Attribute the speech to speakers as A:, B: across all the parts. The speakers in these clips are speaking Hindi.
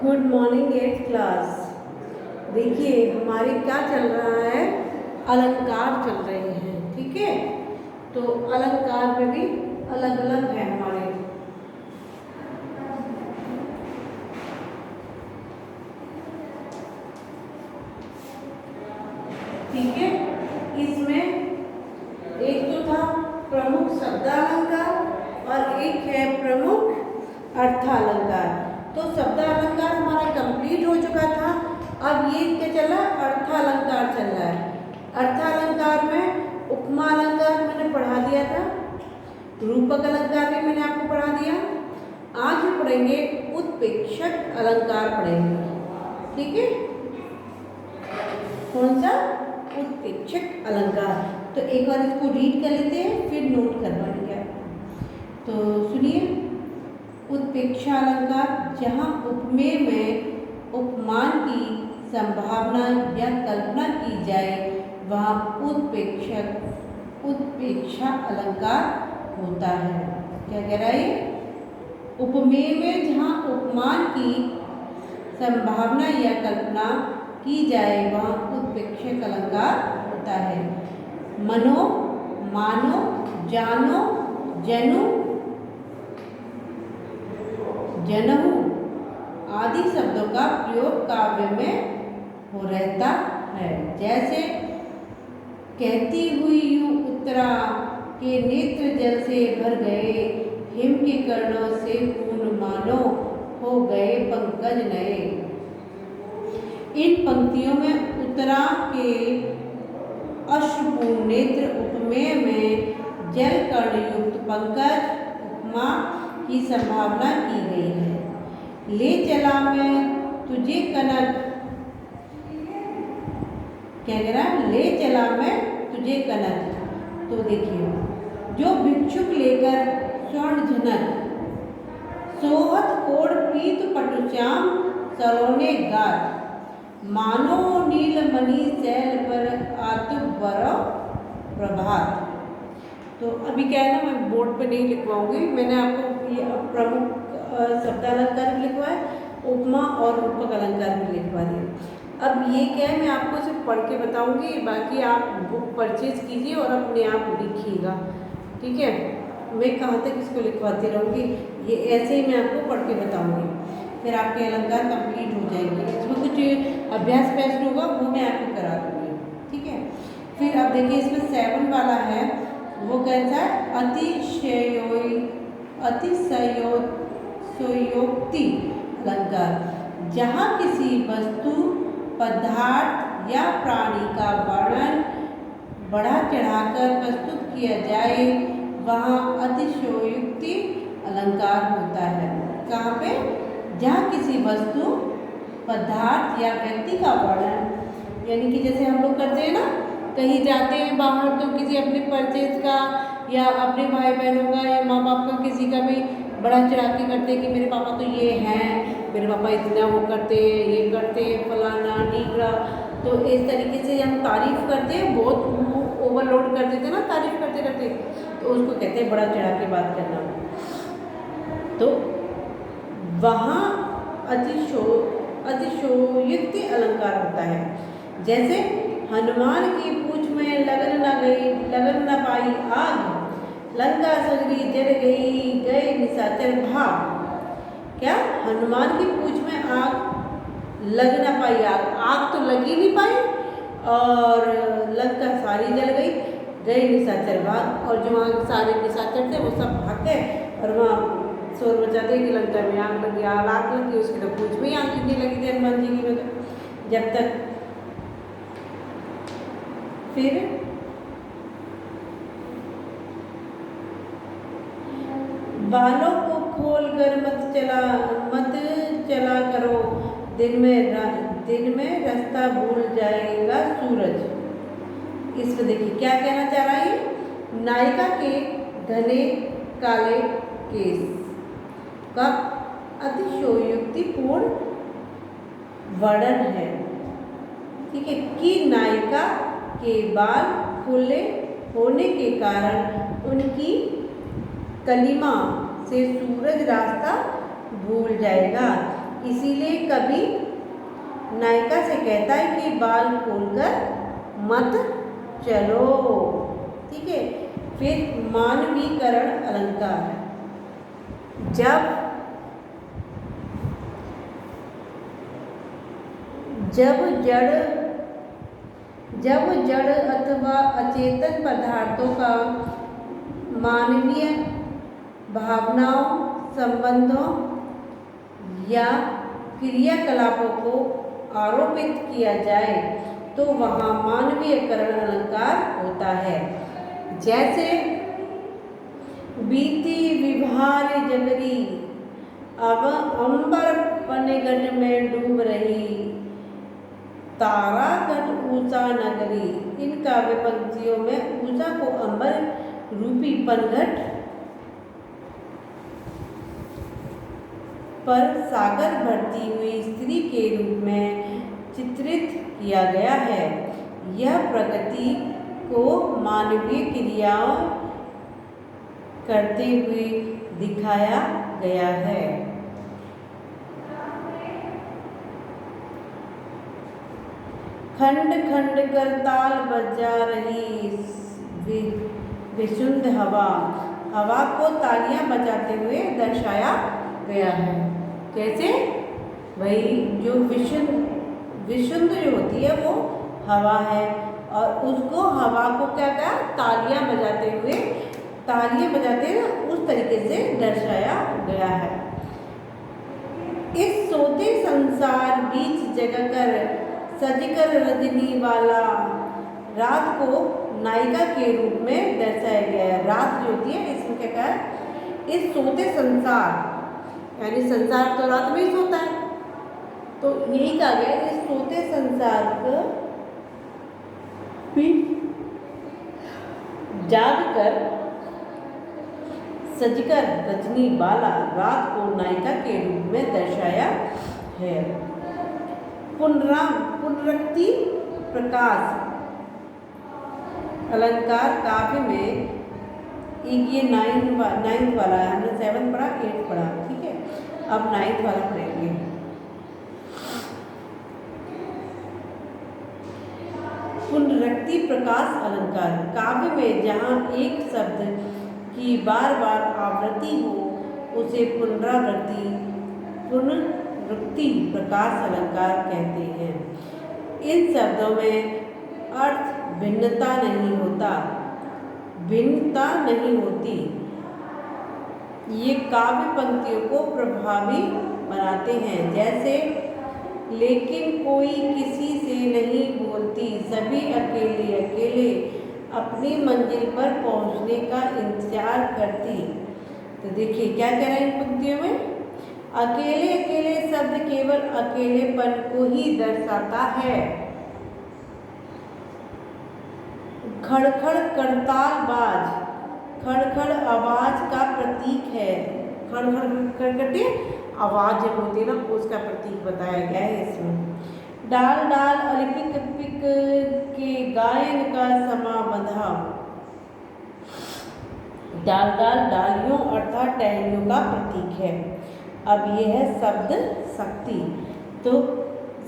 A: Good morning 8th class. देखिए हमारे क्या चल रहा है, अलंकार चल रहे हैं। ठीक है, तो अलंकार में भी अलग अलग है हमारे। ठीक है, इसमें एक तो था प्रमुख शब्दालंकार और एक है प्रमुख अर्थालंकार। तो शब्दालंकार हमारा कंप्लीट हो चुका था। अब ये क्या चल रहा है, अर्थालंकार चल रहा है। अर्थालंकार में उपमा अलंकार मैंने पढ़ा दिया था, रूपक अलंकार भी मैंने आपको पढ़ा दिया। आज हम पढ़ेंगे उत्प्रेक्षक अलंकार पढ़ेंगे। ठीक है, कौन सा? उत्प्रेक्षक अलंकार। तो एक बार इसको रीड कर लेते हैं, फिर नोट करवाएंगे। तो सुनिए, उत्प्रेक्षा अलंकार जहाँ उपमेय में उपमान की संभावना या कल्पना की जाए वहाँ उत्प्रेक्षा अलंकार होता है। क्या कह रहा है? उपमेय में जहाँ उपमान की संभावना या कल्पना की जाए वहाँ उत्प्रेक्षक अलंकार होता है। मनो, मानो, जानो, जनु, जनहु आदि शब्दों का प्रयोग काव्य में हो रहता है। जैसे कहती हुई यूं उतरा के नेत्र जल से भर गए, हिम के कर्णों से पूर्ण मानो हो गए पंकज नए। इन पंक्तियों में उतरा के अश्रुपूर्ण नेत्र उपमेय में जल कर्ण युक्त पंकज उपमा की संभावना की गई है। ले चला मैं तुझे कनक, क्या कह रहा? ले चला मैं तुझे कनक। तो देखिए, जो भिक्षुक लेकर स्वर्ण झनक, सोहत कोड पीत पटुश्याम सरोने गात, मानो नीलमणि शैल पर आतुब बरौ प्रभात। तो अभी क्या है ना, मैं बोर्ड पे नहीं लिखवाऊंगी, मैंने आपको ये प्रमुख शब्दालंकार भी लिखवाए, उपमा और रूपक अलंकार भी लिखवा दिए। अब ये क्या है, मैं आपको सिर्फ पढ़ के बताऊंगी, बाकी आप बुक परचेज कीजिए और अपने आप लिखिएगा। ठीक है, मैं कहाँ तक इसको लिखवाती रहूँगी, ये ऐसे ही मैं आपको पढ़ के बताऊँगी, फिर आपके अलंकार कंप्लीट हो जाएंगे। इसमें कुछ अभ्यास टेस्ट होगा, वो मैं आपको करा दूँगी। ठीक है, फिर अब देखिए इसमें 7 वाला है, वो कैसा है? अतिशयोक्ति अलंकार। जहाँ किसी वस्तु, पदार्थ या प्राणी का वर्णन बढ़ा चढ़ाकर प्रस्तुत किया जाए वहाँ अतिशयोक्ति अलंकार होता है। कहाँ पे? जहाँ किसी वस्तु, पदार्थ या व्यक्ति का वर्णन, यानी कि जैसे हम लोग करते हैं ना, कहीं जाते हैं बाहर तो किसी अपने परचेज का या अपने भाई बहनों का या माँ बाप का किसी का भी बड़ा चढ़ा के करते हैं कि मेरे पापा तो ये हैं, मेरे पापा इतना वो करते हैं, ये करते हैं, फलाना ढीकरा। तो इस तरीके से हम तारीफ करते हैं, बहुत ओवरलोड कर देते हैं ना तारीफ करते करते, तो उसको कहते हैं बड़ा चढ़ा के बात करना। तो वहाँ अतिशयोक्ति अलंकार होता है। जैसे हनुमान की पूछ में लगन न गई, लगन न पाई आग, लंका सगरी जल गई, गए निशाचर भाग। क्या? हनुमान की पूछ में आग लग न पाई, आग तो लग ही नहीं पाई, और लंका सारी जल गई, गए निशाचर भाग। और जो वहाँ सारे निशाचर थे वो सब भाग गए और वहाँ शोर मचा दिया कि लंका में आग लगी, आग लगी, उसकी तो पूछ में ही आग लगने लगी थी हनुमान जी की। मतलब जब तक फिर बालों को खोल कर मत चला करो, दिन में रास्ता भूल जाएगा सूरज। इसमें देखिए क्या कहना चाह रहा है, नायिका के घने काले केस का अतिशयोक्तिपूर्ण वर्णन है। ठीक है, कि नायिका के बाल खुले होने के कारण उनकी कलिमा से सूरज रास्ता भूल जाएगा। इसीलिए कभी नायिका से कहता है कि बाल खोलकर मत चलो। ठीक है। फिर मानवीकरण अलंकार। जब जड़ अथवा अचेतन पदार्थों का मानवीय भावनाओं, संबंधों या क्रियाकलापों को आरोपित किया जाए तो वहाँ मानवीयकरण अलंकार होता है। जैसे बीती विभार जगरी, अब अंबर पनगन में डूब रही, तारागण ऊषा नगरी। इन काव्य पंक्तियों में ऊषा को अंबर रूपी पनघट पर सागर भरती हुई स्त्री के रूप में चित्रित किया गया है। यह प्रकृति को मानवीय क्रियाओं करते हुए दिखाया गया है। खंड खंड कर ताल बजा रही विशुद्ध हवा, हवा को तालियां बजाते हुए दर्शाया गया है। कैसे? वही जो विशुद्ध जो होती है वो हवा है, और उसको हवा को क्या कहा? तालियां बजाते हुए उस तरीके से दर्शाया गया है। इस सोते संसार बीच जगह कर सजकर रजनी वाला, रात को नायिका के रूप में दर्शाया गया है। रात जो होती है इसमें क्या कहा? इस सोते संसार, यानी संसार तो रात में ही सोता है, तो यही कहा गया इस सोते संसार को भी जागकर सजकर रजनी वाला, रात को नायिका के रूप में दर्शाया है। पुनरुक्ति प्रकाश अलंकार काव्य में एक ये 9th वाला है, हमने 7th पढ़ा, 8th पढ़ा। ठीक है, अब 9th वाला पढ़ेंगे। पुनरुक्ति प्रकाश अलंकार काव्य में जहाँ एक शब्द की बार बार आवृत्ति हो उसे पुनरुक्ति प्रकाश अलंकार कहते हैं। इन शब्दों में अर्थ भिन्नता नहीं होती। ये काव्य पंक्तियों को प्रभावी बनाते हैं। जैसे लेकिन कोई किसी से नहीं बोलती, सभी अकेले अकेले अपनी मंजिल पर पहुंचने का इंतजार करती। तो देखिए क्या कह रहा है इन पंक्तियों में? अकेले अकेले शब्द केवल अकेलेपन को ही दर्शाता है। खड़खड़ करताल बाज, खड़खड़ आवाज का प्रतीक है। खड़खड़ करकटे आवाज जब होती है ना, उसका प्रतीक बताया गया है इसमें। डाल डाल अलिपिक पिक के गायन का समा बंधा, डाल डाल डालियों अर्थात टहनियों का प्रतीक है। अब यह है शब्द शक्ति। तो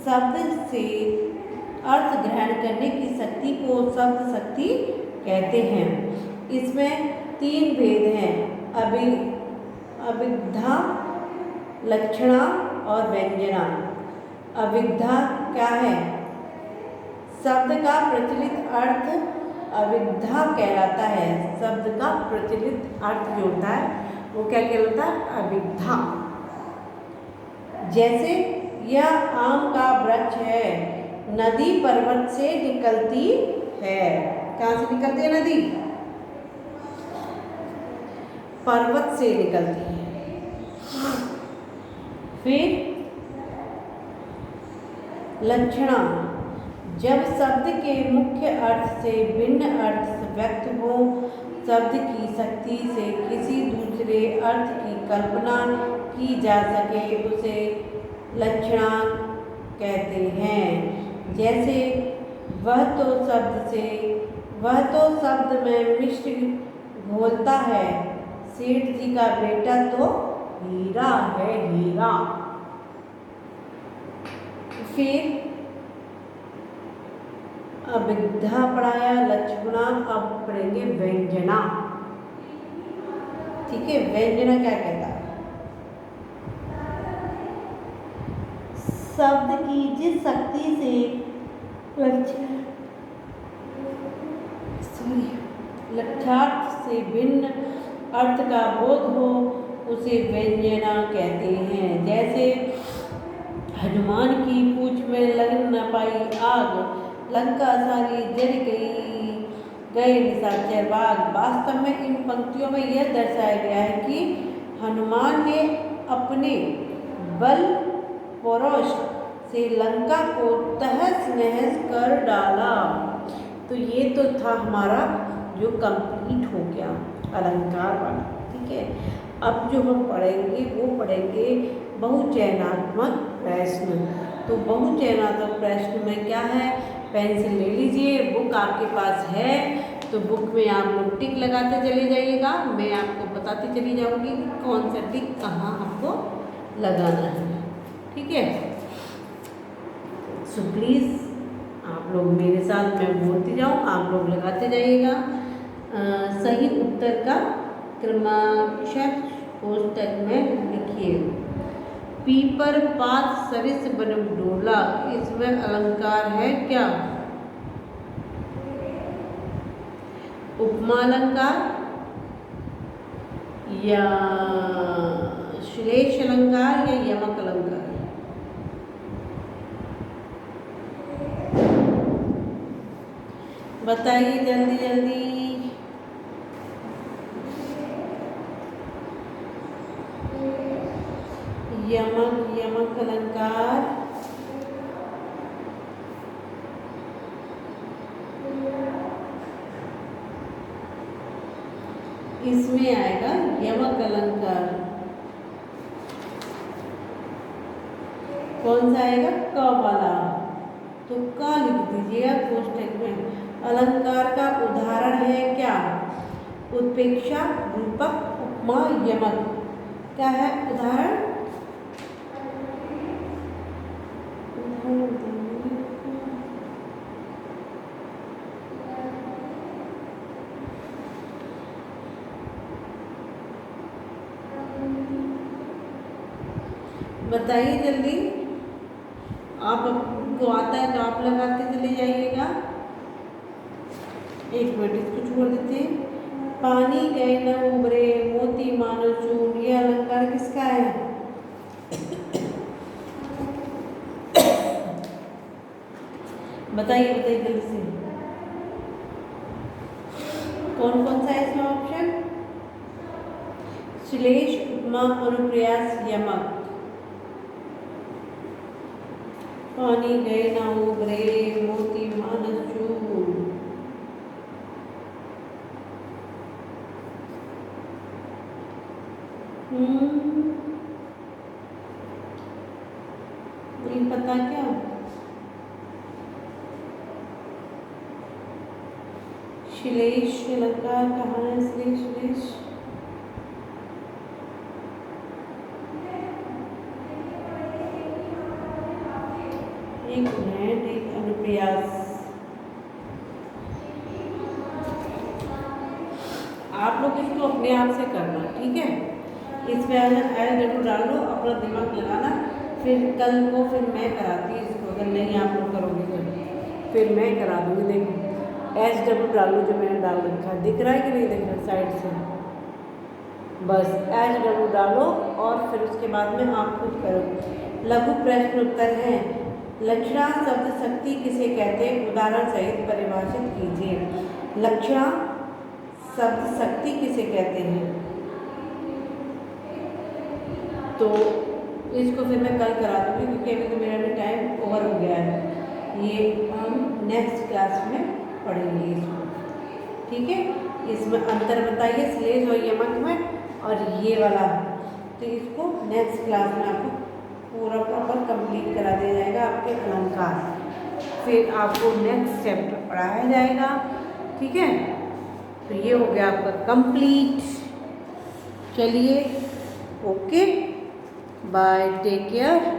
A: शब्द से अर्थ ग्रहण करने की शक्ति को शब्द शक्ति कहते हैं। इसमें 3 भेद हैं, अभिग्धा, लक्षणा और व्यंजना। अभिग्धा क्या है? शब्द का प्रचलित अर्थ अभिग्धा कहलाता है। शब्द का प्रचलित अर्थ जो होता है वो क्या कहलाता है? अभिग्धा। जैसे यह आम का वृक्ष है, नदी पर्वत से निकलती है। कहाँ से निकलती है नदी? पर्वत से निकलती है। फिर लक्षणा, जब शब्द के मुख्य अर्थ से भिन्न अर्थ व्यक्त हो, शब्द की शक्ति से किसी दूसरे अर्थ की कल्पना की जा सके, उसे लक्षणा कहते हैं। जैसे वह तो शब्द में मिश्र घोलता है, सेठ जी का बेटा तो हीरा है, हीरा। फिर अभिधा पढ़ाया, लक्षणा, अब पढ़ेंगे व्यंजना। ठीक है, व्यंजना क्या कहता है? शब्द की जिस शक्ति से लक्षार्थ से भिन्न अर्थ का बोध हो उसे व्यंजना कहते हैं। जैसे हनुमान की पूंछ में लग न पाई आग, लंका सारी जल गए निशाचर बाग। वास्तव में इन पंक्तियों में यह दर्शाया गया है कि हनुमान ने अपने बल पौरुष से लंका को तहस नहस कर डाला। तो ये तो था हमारा जो कंप्लीट हो गया अलंकार वाला। ठीक है, अब जो हम पढ़ेंगे वो पढ़ेंगे बहुचयनात्मक प्रश्न। तो बहुचयनात्मक प्रश्न में क्या है? पेंसिल ले लीजिए, बुक आपके पास है तो बुक में आप लोग टिक लगाते चले जाइएगा। मैं आपको बताती चली जाऊंगी कि कौन सा टिक कहाँ आपको लगाना है। ठीक है, सो प्लीज़ आप लोग मेरे साथ, मैं बोलती जाऊँ, आप लोग लगाते जाइएगा। सही उत्तर का क्रमाक्षर कोष्टक में लिखिए। पीपर पात सरिस बन डोला, इसमें अलंकार है क्या? उपमा अलंकार या श्लेष अलंकार या यमक अलंकार? बताइए जल्दी जल्दी। यमक अलंकार इसमें आएगा यमक अलंकार। कौन सा आएगा? क वाला। तो क लिख दीजिएगा कोष्टक में। अलंकार का उदाहरण है क्या? उत्प्रेक्षा, रूपक, उपमा, यमक। क्या है उदाहरण? बताइए जल्दी। आपको आता है तो आप लगाते चले जाइएगा। एक मिनट इसको छोड़ देते हैं। पानी गए न उबरे मोती मानो चूर, ये अलंकार किसका है? बताइए बताइए जल्दी से। कौन कौन सा है इसमें ऑप्शन? श्लेष, उपमा, अनुप्रयास, यमक। पानी गए ना उबरे मोती मानस चूर। नहीं पता क्या? श्लेष अलंकार कहाँ है? श्लेष एक मिनट, एक अनुप्रयास। आप लोग इसको अपने आप से करना, ठीक है? इसमें एल जरूर डाल लो, अपना दिमाग लगाना। फिर कल को फिर मैं कराती हूँ इसको, अगर नहीं आप लोग करोगे तो फिर मैं करा दूँगी। देखो एच डब्ल्यू डालो जो मैंने डाल रखा है, दिख रहा है कि नहीं दिख रहा साइड से? बस एच डब्ल्यू डालो और फिर उसके बाद में आप खुद करो। लघु प्रश्न उत्तर है। लक्षणा शब्द शक्ति किसे कहते हैं? उदाहरण सहित परिभाषित कीजिए। लक्षणा शब्द शक्ति किसे कहते हैं? तो इसको फिर मैं कल करा दूँगी क्योंकि अभी तो मेरा भी टाइम ओवर हो गया है। ये हम नेक्स्ट क्लास में पढ़ेंगे इसको, ठीक है? इसमें अंतर बताइए श्लेष और यमक में, और ये वाला तो इसको नेक्स्ट क्लास में आपको पूरा प्रॉपर कंप्लीट करा दिया जाएगा आपके अलंकार। फिर आपको नेक्स्ट चैप्टर पढ़ाया जाएगा, ठीक है? तो ये हो गया आपका कंप्लीट। चलिए, ओके, बाय, टेक केयर।